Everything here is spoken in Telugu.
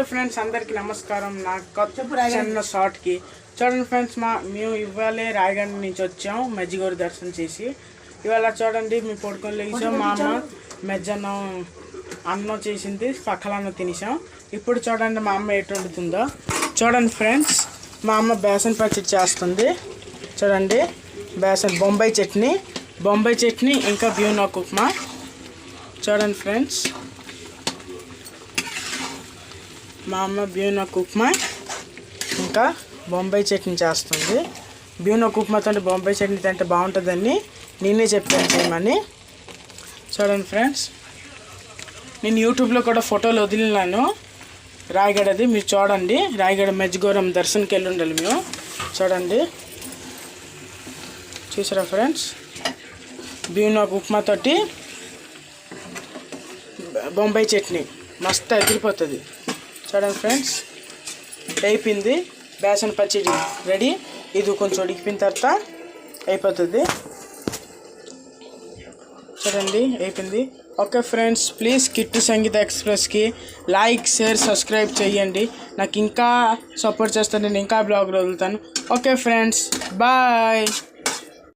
హలో ఫ్రెండ్స్, అందరికీ నమస్కారం. నా చిన్న షార్ట్కి చూడండి ఫ్రెండ్స్, మేము ఇవాళ రాయగడ నుంచి వచ్చాం మజ్జిగూర దర్శనం చేసి. ఇవాళ చూడండి మేము పడుకొని లేచాం. మా అమ్మ మధ్యాహ్నం అన్నం చేసింది, పక్కల అన్నం తినేసాం. ఇప్పుడు చూడండి మా అమ్మ ఎటు వండుతుందో చూడండి ఫ్రెండ్స్. మా అమ్మ బేసన్ పచ్చడి చేస్తుంది. చూడండి, బేసన్ బొంబాయి చట్నీ ఇంకా బ్యూనాక్ ఉప్మా. చూడండి ఫ్రెండ్స్, మా అమ్మ బ్యూనాక్ ఉప్మా ఇంకా బొంబాయి చట్నీ చేస్తుంది. బ్యూనాక్ ఉప్మాతో బొంబాయి చట్నీ తింటే బాగుంటుందని నేనే చెప్పాను చేయమని. చూడండి ఫ్రెండ్స్, నేను యూట్యూబ్లో కూడా ఫోటోలు వదిలినాను రాయగడది, మీరు చూడండి. రాయగడ మజ్జిగూరం దర్శనకి వెళ్ళి ఉండాలి మేము. చూడండి, చూసారా ఫ్రెండ్స్, బ్యూనాక్ ఉప్మాతోటి బొంబాయి చట్నీ మస్తు ఎగిరిపోతుంది. చూడండి ఫ్రెండ్స్, అయిపోయింది బేసన్ పచ్చడి రెడీ. ఇది కొంచెం ఉడికిపోయిన తర్వాత అయిపోతుంది. చూడండి, అయిపోయింది. Okay friends, please Kittu Sangeetha ఎక్స్ప్రెస్కి లైక్, షేర్, సబ్స్క్రైబ్ చేయండి. నాకు ఇంకా సపోర్ట్ చేస్తే నేను ఇంకా బ్లాగ్ వదులుతాను. Okay friends, bye.